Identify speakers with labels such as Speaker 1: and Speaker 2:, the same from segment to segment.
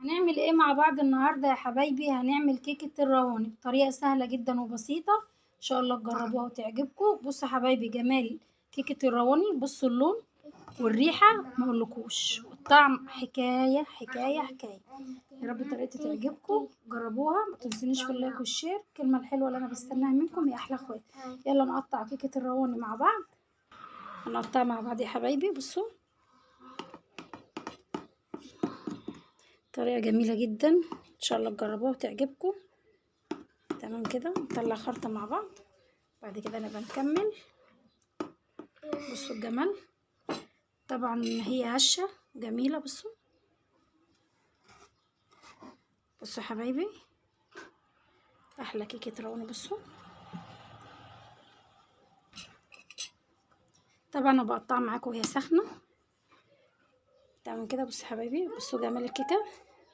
Speaker 1: هنعمل ايه مع بعض النهارده يا حبايبي؟ هنعمل كيكه الرواني بطريقه سهله جدا وبسيطه، ان شاء الله تجربوها وتعجبكم. بصوا يا حبايبي جمال كيكه الرواني، بصوا اللون والريحه ما اقولكوش، والطعم حكايه حكايه حكايه. يا رب طريقتي تعجبكم، جربوها. ما تنسونيش في اللايك والشير. الكلمه الحلوه اللي انا بستناها منكم يا احلى اخوات. يلا نقطع كيكه الرواني مع بعض. هنقطعها مع بعض يا حبايبي. بصوا طريقه جميله جدا، ان شاء الله تجربوها وتعجبكم. تمام كده، نطلع خرطة مع بعض. بعد كده نبقى نكمل. بصوا الجمال، طبعا هي هشة جميلة. بصوا بصوا يا حبايبي، احلى كيكة رواني. بصوا طبعا انا بقطعها معاكم وهي سخنة. تمام كده. بصوا يا حبايبي، بصوا جمال الكيكة،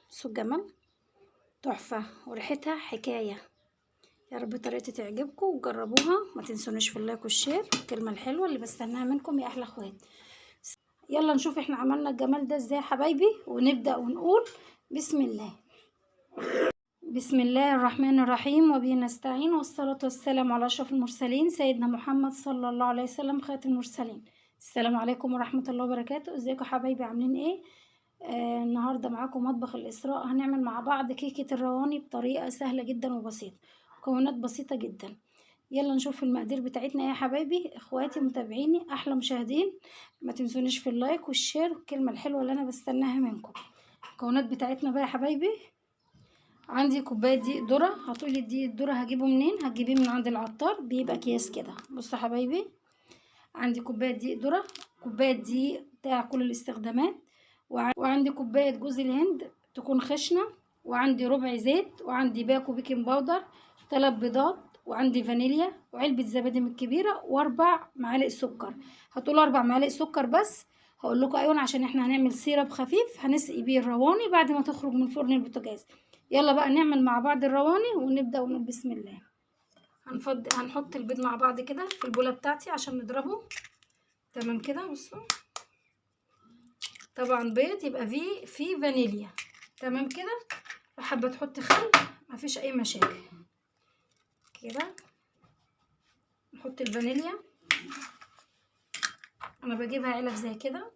Speaker 1: بصوا الجمال تحفة وريحتها حكاية. يا رب طريقتي تعجبكم وجربوها. ما تنسونيش في اللايك والشير، الكلمة الحلوة اللي بستناها منكم يا احلى اخوات. يلا نشوف احنا عملنا الجمال ده ازاي يا حبايبي، ونبدأ ونقول بسم الله. بسم الله الرحمن الرحيم، وبه نستعين، والصلاة والسلام على أشرف المرسلين سيدنا محمد صلى الله عليه وسلم خاتم المرسلين. السلام عليكم ورحمة الله وبركاته. ازيكم حبايبي، عاملين ايه؟ النهاردة معاكم مطبخ الإسراء. هنعمل مع بعض كيكة الرواني بطريقة سهلة جدا وبسيطة، مكونات بسيطة جدا. يلا نشوف المقادير بتاعتنا يا حبايبي، اخواتي متابعيني احلى مشاهدين. ما تنسونيش في اللايك والشير والكلمة الحلوة اللي انا بستناها منكم. المكونات بتاعتنا بقى يا حبايبي، عندي كوبايه دقيق ذره. هتقولي الدقيق الذره هجيبه منين؟ هتجيبيه من عند العطار، بيبقى اكياس كده. بصوا يا حبايبي، عندي كوبايه دقيق ذره، كوبايه دقيق بتاع كل الاستخدامات، وعندي كوبايه جوز الهند تكون خشنه، وعندي ربع زيت، وعندي باكو بيكنج باودر، 3 بيضات، وعندي فانيليا، وعلبه زبادي من الكبيره، واربع معالق سكر. هتقولوا 4 معالق سكر بس؟ هقول لكم ايوه، عشان احنا هنعمل سيرب خفيف هنسقي بيه الرواني بعد ما تخرج من فرن البوتاجاز. يلا بقى نعمل مع بعض الرواني ونبدأ ونقول بسم الله. هنحط البيض مع بعض كده في البولة بتاعتي عشان نضربه. تمام كده. بصوا طبعا بيض يبقى فيه فانيليا. تمام كده. لو حابة تحطي خل مفيش اي مشاكل. كده نحط الفانيليا، انا بجيبها علب زي كده.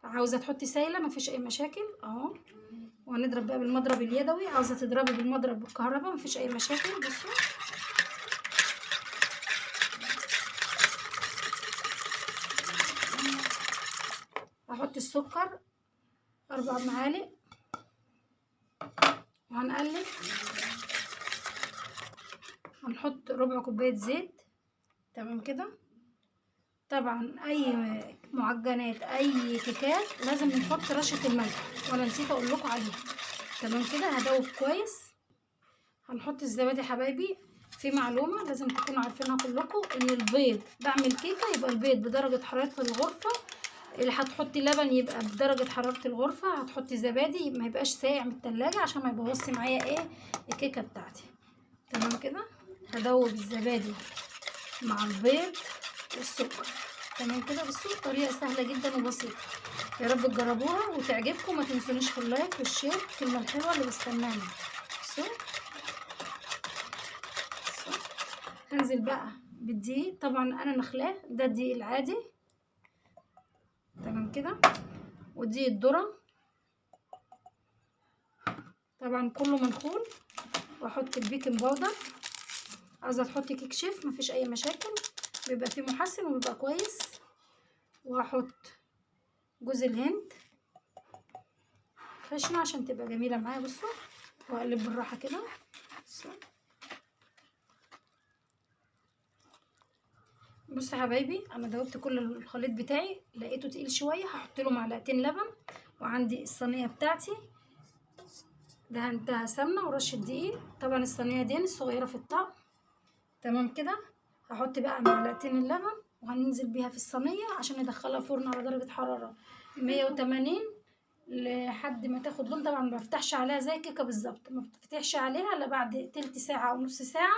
Speaker 1: عاوزة تحطي سايلة مفيش اي مشاكل اهو. وهنضرب بقى بالمضرب اليدوي، عاوزة تضربي بالمضرب بالكهرباء مفيش اي مشاكل. بصوا هحط السكر 4 معالق وهنقلب. هنحط ربع كوباية زيت. تمام كده. طبعا اي معجنات اي كيكات لازم نحط رشة الملح، ولا نسيت اقول لكم عليها. تمام كده. هدوب كويس. هنحط الزبادي يا حبايبي. في معلومة لازم تكونوا عارفينها كلكم، ان البيض، بعمل كيكة يبقى البيض بدرجة حرارة الغرفة. اللي هتحطي لبن يبقى بدرجة حرارة الغرفة. هتحطي زبادي ما يبقاش ساقع من التلاجة عشان ما يبوظش معايا ايه الكيكة بتاعتي. تمام كده. هدوب الزبادي مع البيض والسكر. تمام كده. بصوا طريقة سهلة جدا وبسيطة. يا رب تجربوها وتعجبكم. ما تنسونيش في اللايك والشير، الكلمة الحلوة اللي بستناها. بصوا هنزل بقى بالدقيق. طبعا انا نخلاه، ده الدقيق العادي. تمام كده. ودقيق الذرة طبعا كله منخول. واحط البيكنج باودر. عايزه تحطي كيك شيف مفيش اي مشاكل، بيبقى فيه محسن وبيبقى كويس. وهحط جوز الهند خشنه عشان تبقى جميله معايا. بصوا واقلب بالراحه كده. بصوا يا حبايبي، انا دوبت كل الخليط بتاعي، لقيته تقيل شويه هحط له معلقتين لبن. وعندي الصينيه بتاعتي دهنتها سمنه ورشه دقيق. طبعا الصينيه دي الصغيره في الطقم. تمام كده. هحط بقى معلقتين اللبن وهننزل بيها في الصينيه عشان ندخلها فرن على درجه حراره 180 لحد ما تاخد لون. طبعا ما بفتحش عليها زي كيكه بالظبط، ما بتفتحش عليها الا بعد تلت ساعه او نص ساعه.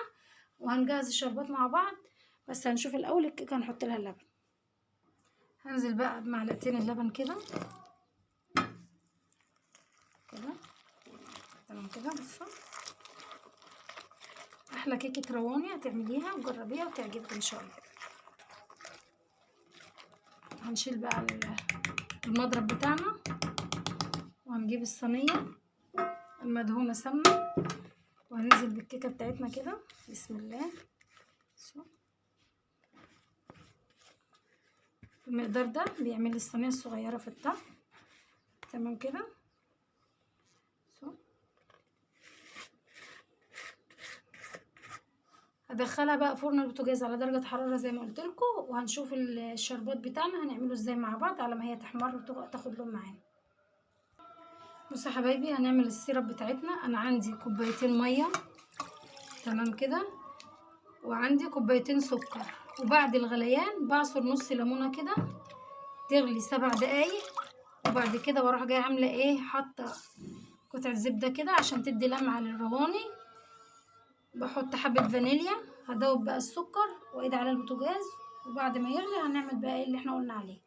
Speaker 1: وهنجهز الشربات مع بعض، بس هنشوف الاول الكيكه هنحط لها اللبن. هنزل بقى بمعلقتين اللبن كده تمام كده. بصوا احلى كيكه رواني هتعمليها وجربيها وتعجبك ان شاء الله. هنشيل بقى المضرب بتاعنا وهنجيب الصينيه المدهونه سمنه وهننزل بالكيكه بتاعتنا كده. بسم الله. المقدار ده بيعمل لي الصينيه الصغيره في الطعم. تمام كده. هدخلها بقى فرن البوتاجاز على درجه حراره زي ما قلت لكم، وهنشوف الشربات بتاعنا هنعمله ازاي مع بعض على ما هي تحمر وتاخد لون معانا. بصوا يا حبايبي هنعمل السيرب بتاعتنا. انا عندي كوبايتين ميه تمام كده، وعندي كوبايتين سكر، وبعد الغليان بعصر نص ليمونه كده تغلي 7 دقايق، وبعد كده بروح جايه عامله ايه، حاطه قطعه زبده كده عشان تدي لمعه للرواني. بحط حبه فانيليا، هدوب بقى السكر وايد على البوتاجاز، وبعد ما يغلي هنعمل بقى ايه اللي احنا قلنا عليه،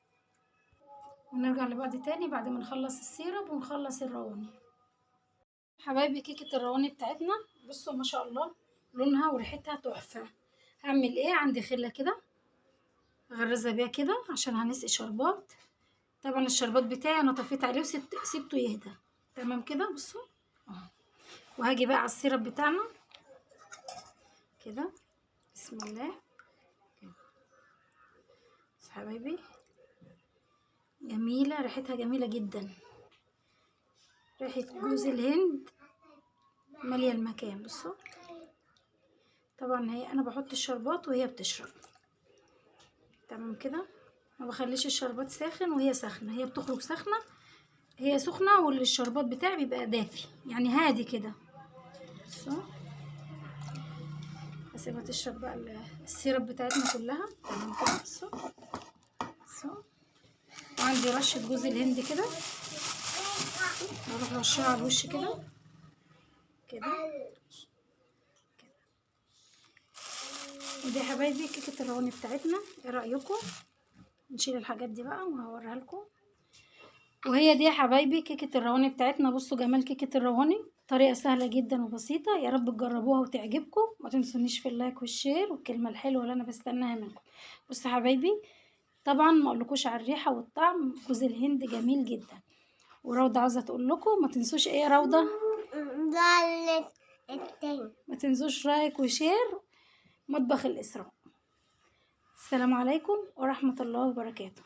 Speaker 1: ونرجع لبعض تاني بعد ما نخلص السيرب ونخلص الرواني. حبايبي كيكه الرواني بتاعتنا بصوا ما شاء الله لونها وريحتها تحفه. هعمل ايه، عندي خله كده اغرزها بيها كده عشان هنسقي شربات. طبعا الشربات بتاعي انا طفيت عليه وسيبته يهدى. تمام كده. بصوا وهاجي بقى على السيرب بتاعنا كده. بسم الله. بس حبايبي جميله، ريحتها جميله جدا، ريحه جوز الهند ماليه المكان. بصوا طبعا انا بحط الشربات وهي بتشرب. تمام كده. ما بخليش الشربات ساخن وهي سخنه، هي بتخرج سخنه، هي سخنه والشربات بتاعي بيبقى دافي يعني هادي كده. بصوا هسيبها تشرب بقى السيرب بتاعتنا كلها. تمام كده. بصوا وعندي رشه جوز الهند كده بروح رشها على الوش كده كده. ودي يا حبايبي كيكه الرواني بتاعتنا. ايه رايكم نشيل الحاجات دي بقى وهوريها لكم. وهي دي يا حبايبي كيكه الرواني بتاعتنا. بصوا جمال كيكه الرواني، طريقه سهله جدا وبسيطه. يا رب تجربوها وتعجبكم. ما تنسونيش في اللايك والشير والكلمه الحلوه اللي انا بستناها منكم. بصوا يا حبايبي طبعا ما اقولكوش على الريحه والطعم، جوز الهند جميل جدا. وروضه عاوزه تقول لكم ما تنسوش ايه يا روضه، ما تنسوش لايك وشير مطبخ الاسراء. السلام عليكم ورحمه الله وبركاته.